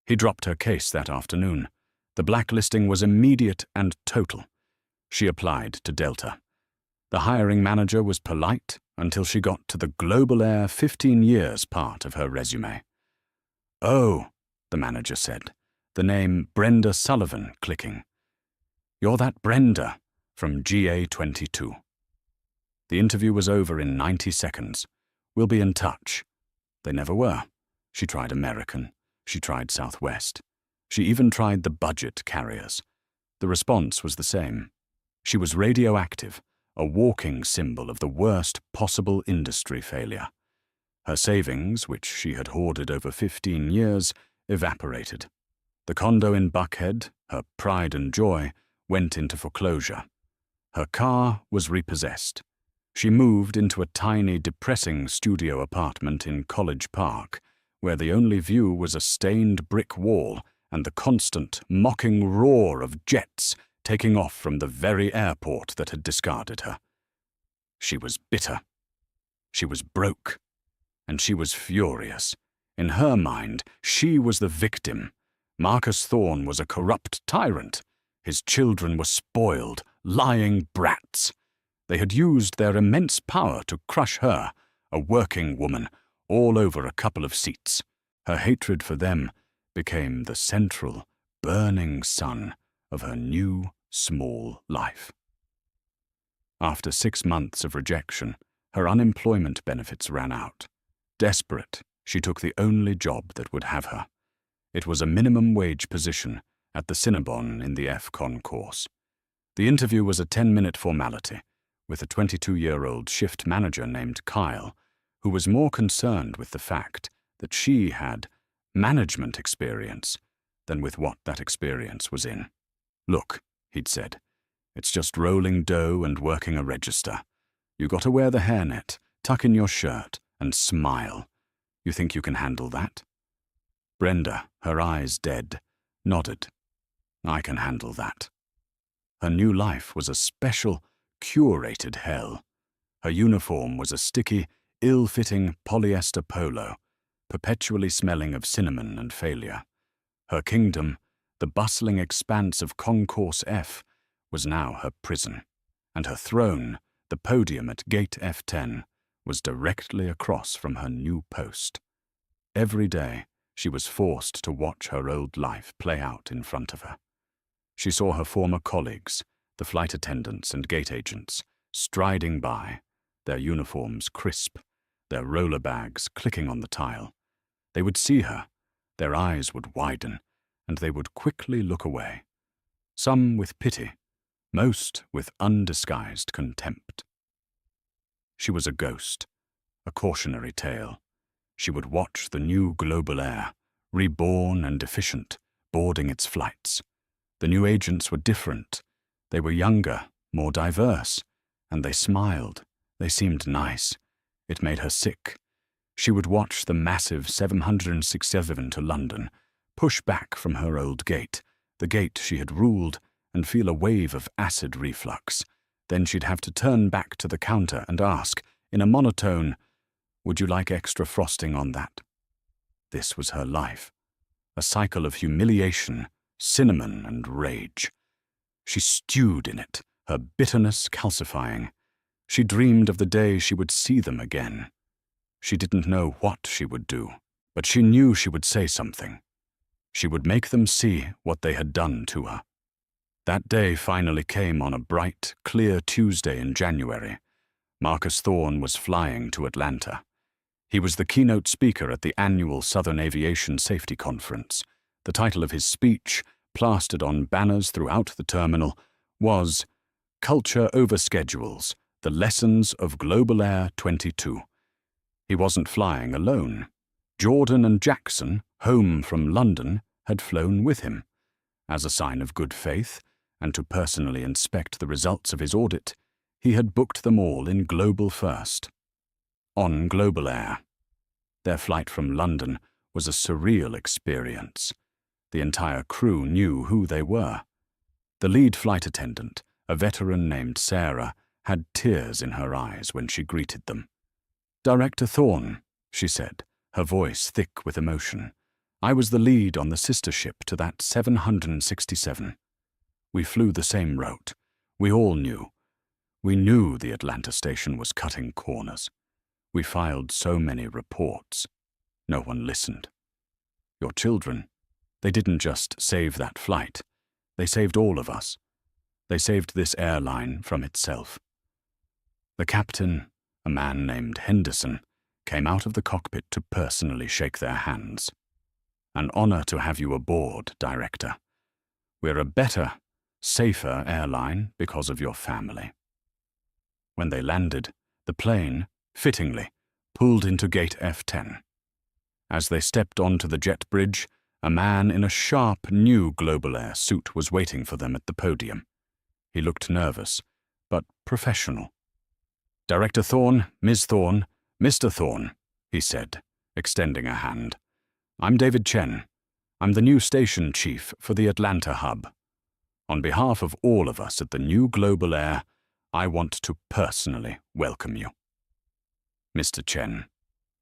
He dropped her case that afternoon. The blacklisting was immediate and total. She applied to Delta. The hiring manager was polite until she got to the Global Air 15 years part of her resume. "Oh," the manager said, the name Brenda Sullivan clicking. "You're that Brenda from GA22. The interview was over in 90 seconds. We'll be in touch." They never were. She tried American. She tried Southwest. She even tried the budget carriers. The response was the same. She was radioactive, a walking symbol of the worst possible industry failure. Her savings, which she had hoarded over 15 years, evaporated. The condo in Buckhead, her pride and joy, went into foreclosure. Her car was repossessed. She moved into a tiny, depressing studio apartment in College Park, where the only view was a stained brick wall and the constant, mocking roar of jets taking off from the very airport that had discarded her. She was bitter. She was broke. And she was furious. In her mind, she was the victim. Marcus Thorne was a corrupt tyrant. His children were spoiled, lying brats. They had used their immense power to crush her, a working woman, all over a couple of seats. Her hatred for them became the central, burning sun of her new, small life. After 6 months of rejection, her unemployment benefits ran out. Desperate, she took the only job that would have her. It was a minimum wage position at the Cinnabon in the F concourse. The interview was a 10-minute formality, with a 22-year-old shift manager named Kyle, who was more concerned with the fact that she had management experience than with what that experience was in. "Look," he'd said, "it's just rolling dough and working a register. You got to wear the hairnet, tuck in your shirt, and smile. You think you can handle that? Brenda, her eyes dead, nodded. I can handle that. Her new life was a special, curated hell. Her uniform was a sticky, ill-fitting polyester polo, perpetually smelling of cinnamon and failure. Her kingdom, the bustling expanse of Concourse F, was now her prison, and her throne, the podium at Gate F10, was directly across from her new post. Every day, she was forced to watch her old life play out in front of her. She saw her former colleagues, the flight attendants and gate agents, striding by, their uniforms crisp, their roller bags clicking on the tile. They would see her, their eyes would widen, and they would quickly look away, some with pity, most with undisguised contempt. She was a ghost, a cautionary tale. She would watch the new Global Air, reborn and efficient, boarding its flights. The new agents were different. They were younger, more diverse, and they smiled. They seemed nice. It made her sick. She would watch the massive 767 to London, push back from her old gate, the gate she had ruled, and feel a wave of acid reflux. Then she'd have to turn back to the counter and ask, in a monotone, "Would you like extra frosting on that?" This was her life, a cycle of humiliation, cinnamon, and rage. She stewed in it, her bitterness calcifying. She dreamed of the day she would see them again. She didn't know what she would do, but she knew she would say something. She would make them see what they had done to her. That day finally came on a bright, clear Tuesday in January. Marcus Thorne was flying to Atlanta. He was the keynote speaker at the annual Southern Aviation Safety Conference. The title of his speech, plastered on banners throughout the terminal, was "Culture Over Schedules, The Lessons of Global Air 22. He wasn't flying alone. Jordan and Jackson, home from London, had flown with him. As a sign of good faith, and to personally inspect the results of his audit, he had booked them all in Global First. On Global Air. Their flight from London was a surreal experience. The entire crew knew who they were. The lead flight attendant, a veteran named Sarah, had tears in her eyes when she greeted them. "Director Thorne," she said, her voice thick with emotion. "I was the lead on the sister ship to that 767. We flew the same route. We all knew. We knew the Atlanta station was cutting corners. We filed so many reports. No one listened. Your children, they didn't just save that flight. They saved all of us. They saved this airline from itself." The captain, a man named Henderson, came out of the cockpit to personally shake their hands. "An honor to have you aboard, Director. We're a better, safer airline because of your family." When they landed, the plane, fittingly, pulled into Gate F10. As they stepped onto the jet bridge, a man in a sharp new Global Air suit was waiting for them at the podium. He looked nervous, but professional. "Director Thorne, Ms. Thorne, Mr. Thorne," he said, extending a hand. "I'm David Chen. I'm the new station chief for the Atlanta hub. On behalf of all of us at the new Global Air, I want to personally welcome you." "Mr. Chen,"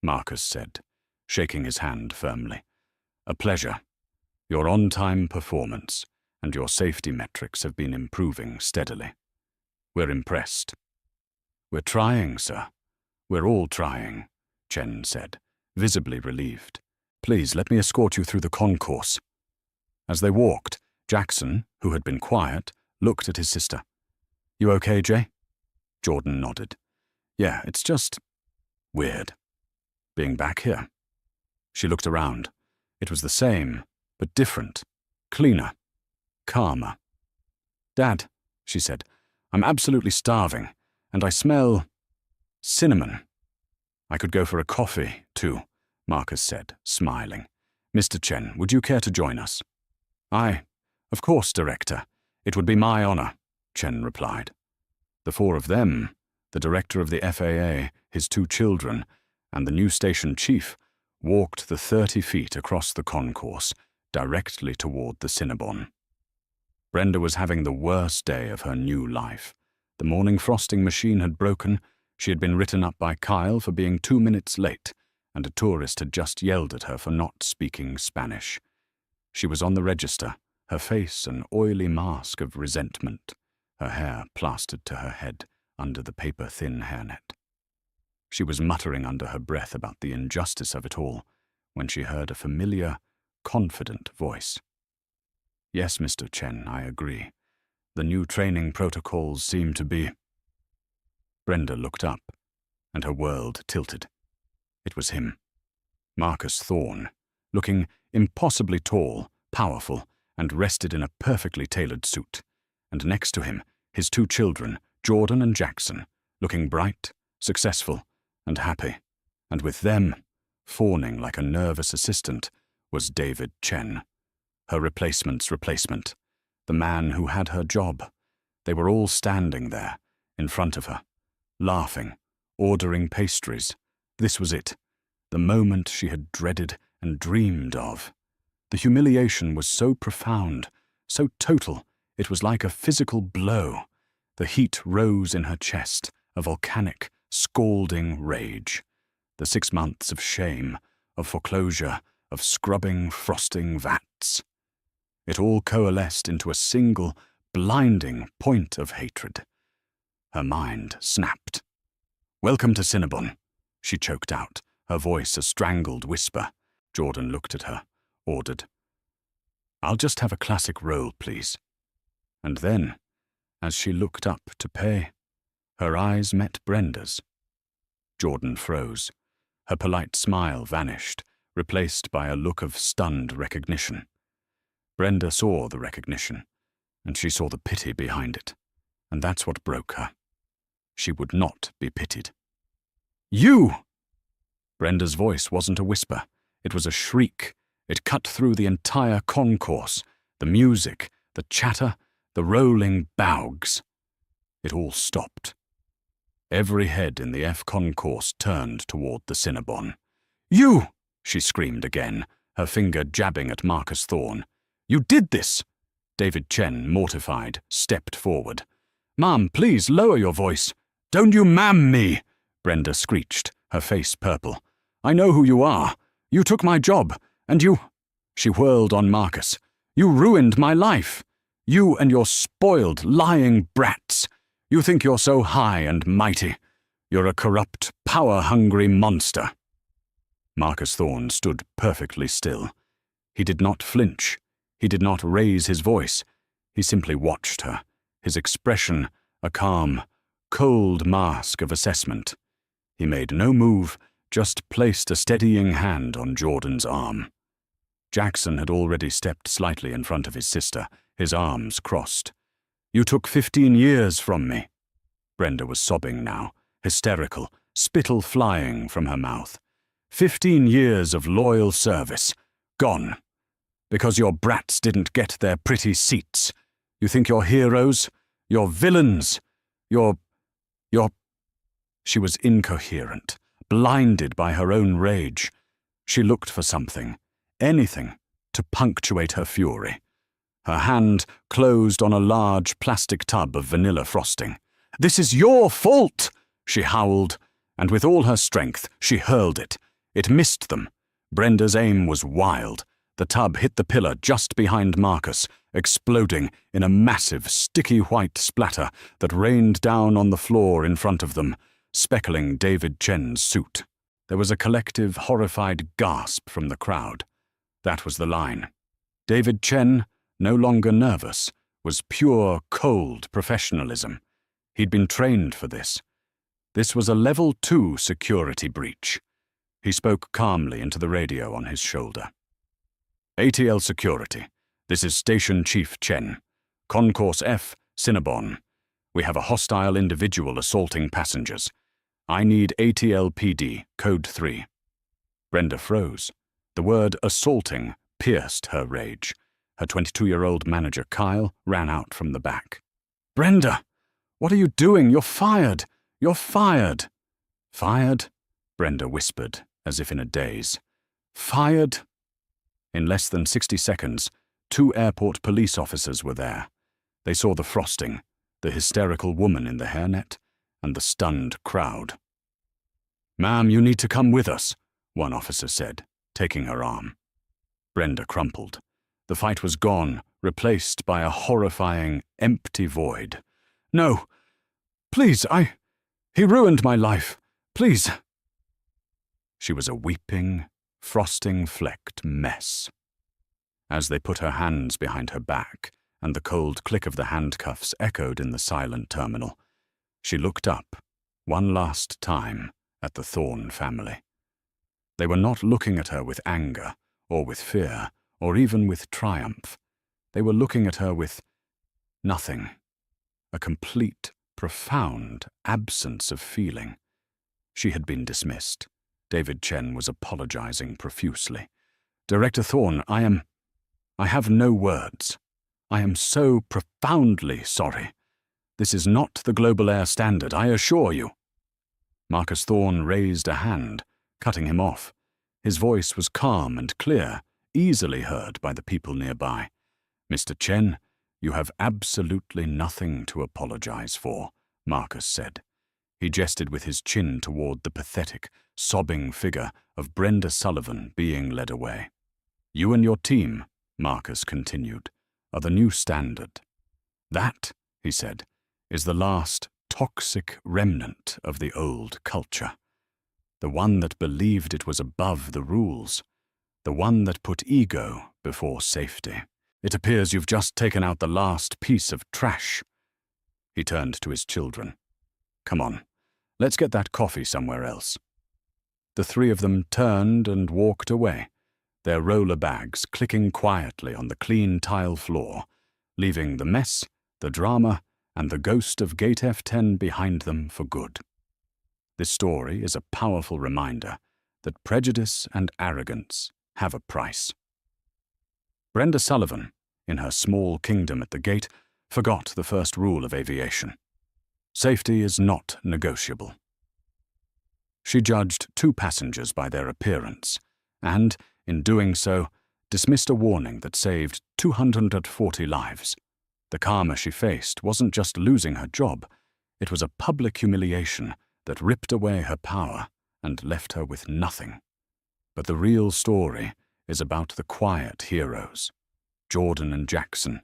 Marcus said, shaking his hand firmly. "A pleasure. Your on-time performance and your safety metrics have been improving steadily. We're impressed." "We're trying, sir. We're all trying," Chen said, visibly relieved. "Please let me escort you through the concourse." As they walked, Jackson, who had been quiet, looked at his sister. "You okay, Jay?" Jordan nodded. "Yeah, it's just weird, being back here." She looked around. It was the same, but different, cleaner, calmer. "Dad," she said, "I'm absolutely starving, and I smell cinnamon." "I could go for a coffee, too," Marcus said, smiling. "Mr. Chen, would you care to join us?" Of course, Director. It would be my honor," Chen replied. The four of them, The director of the FAA, his 2 children, and the new station chief walked the 30 feet across the concourse, directly toward the Cinnabon. Brenda was having the worst day of her new life. The morning frosting machine had broken, she had been written up by Kyle for being 2 minutes late, and a tourist had just yelled at her for not speaking Spanish. She was on the register, her face an oily mask of resentment, her hair plastered to her head under the paper-thin hairnet. She was muttering under her breath about the injustice of it all when she heard a familiar, confident voice. "Yes, Mr. Chen, I agree. The new training protocols seem to be—" Brenda looked up, and her world tilted. It was him, Marcus Thorne, looking impossibly tall, powerful, and rested in a perfectly tailored suit. And next to him, his 2 children, Jordan and Jackson, looking bright, successful, and happy. And with them, fawning like a nervous assistant, was David Chen, her replacement's replacement, the man who had her job. They were all standing there, in front of her, laughing, ordering pastries. This was it, the moment she had dreaded and dreamed of. The humiliation was so profound, so total, it was like a physical blow. The heat rose in her chest, a volcanic, scalding rage. The 6 months of shame, of foreclosure, of scrubbing, frosting vats. It all coalesced into a single, blinding point of hatred. Her mind snapped. "Welcome to Cinnabon," she choked out, her voice a strangled whisper. Jordan looked at her, ordered, "I'll just have a classic roll, please." And then, as she looked up to pay, her eyes met Brenda's. Jordan froze. Her polite smile vanished, replaced by a look of stunned recognition. Brenda saw the recognition, and she saw the pity behind it, and that's what broke her. She would not be pitied. "You!" Brenda's voice wasn't a whisper. It was a shriek. It cut through the entire concourse, the music, the chatter, the rolling bougs. It all stopped. Every head in the F concourse turned toward the Cinnabon. "You!" she screamed again, her finger jabbing at Marcus Thorne. "You did this!" David Chen, mortified, stepped forward. "Ma'am, please lower your voice." "Don't you ma'am me!" Brenda screeched, her face purple. "I know who you are. You took my job, and you—" She whirled on Marcus. "You ruined my life. You and your spoiled, lying brats. You think you're so high and mighty. You're a corrupt, power-hungry monster." Marcus Thorne stood perfectly still. He did not flinch. He did not raise his voice. He simply watched her, his expression a calm, cold mask of assessment. He made no move, just placed a steadying hand on Jordan's arm. Jackson had already stepped slightly in front of his sister, his arms crossed. "You took 15 years from me." Brenda was sobbing now, hysterical, spittle flying from her mouth. 15 years of loyal service, gone. Because your brats didn't get their pretty seats. You think you're heroes? You're villains. You're... She was incoherent, blinded by her own rage. She looked for something, anything, to punctuate her fury. Her hand closed on a large plastic tub of vanilla frosting. "This is your fault!" she howled, and with all her strength she hurled it. It missed them. Brenda's aim was wild. The tub hit the pillar just behind Marcus, exploding in a massive, sticky white splatter that rained down on the floor in front of them, speckling David Chen's suit. There was a collective, horrified gasp from the crowd. That was the line. David Chen, no longer nervous, was pure, cold professionalism. He'd been trained for this. This was a Level 2 security breach. He spoke calmly into the radio on his shoulder. "ATL Security, this is Station Chief Chen. Concourse F, Cinnabon. We have a hostile individual assaulting passengers. I need ATL PD, Code 3. Brenda froze. The word assaulting pierced her rage. Her 22-year-old manager, Kyle, ran out from the back. "Brenda, what are you doing? You're fired. You're fired." "Fired?" Brenda whispered, as if in a daze. "Fired?" In less than 60 seconds, 2 airport police officers were there. They saw the frosting, the hysterical woman in the hairnet, and the stunned crowd. "Ma'am, you need to come with us," one officer said, taking her arm. Brenda crumpled. The fight was gone, replaced by a horrifying, empty void. "No! Please, he ruined my life. Please!" She was a weeping, frosting-flecked mess. As they put her hands behind her back, and the cold click of the handcuffs echoed in the silent terminal, she looked up, one last time, at the Thorne family. They were not looking at her with anger, or with fear, or even with triumph. They were looking at her with nothing, a complete, profound absence of feeling. She had been dismissed. David Chen was apologizing profusely. "Director Thorne, I have no words. I am so profoundly sorry. This is not the global air standard, I assure you." Marcus Thorne raised a hand, cutting him off. His voice was calm and clear, easily heard by the people nearby. "Mr. Chen, you have absolutely nothing to apologize for," Marcus said. He gestured with his chin toward the pathetic, sobbing figure of Brenda Sullivan being led away. "You and your team," Marcus continued, "are the new standard. That," he said, "is the last toxic remnant of the old culture. The one that believed it was above the rules. The one that put ego before safety. It appears you've just taken out the last piece of trash." He turned to his children. "Come on, let's get that coffee somewhere else." The 3 of them turned and walked away, their roller bags clicking quietly on the clean tile floor, leaving the mess, the drama, and the ghost of Gate F10 behind them for good. This story is a powerful reminder that prejudice and arrogance have a price. Brenda Sullivan, in her small kingdom at the gate, forgot the first rule of aviation. Safety is not negotiable. She judged 2 passengers by their appearance, and, in doing so, dismissed a warning that saved 240 lives. The karma she faced wasn't just losing her job, it was a public humiliation that ripped away her power and left her with nothing. But the real story is about the quiet heroes, Jordan and Jackson,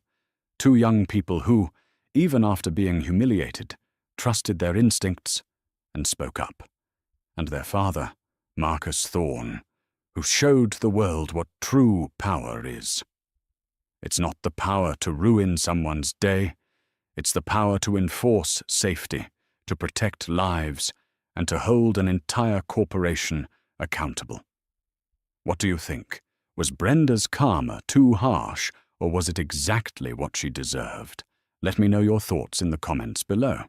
2 young people who, even after being humiliated, trusted their instincts and spoke up. And their father, Marcus Thorne, who showed the world what true power is. It's not the power to ruin someone's day, it's the power to enforce safety, to protect lives, and to hold an entire corporation accountable. What do you think? Was Brenda's karma too harsh, or was it exactly what she deserved? Let me know your thoughts in the comments below.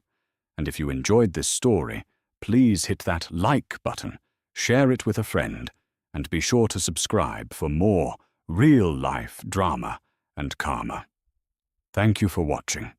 And if you enjoyed this story, please hit that like button, share it with a friend, and be sure to subscribe for more real-life drama and karma. Thank you for watching.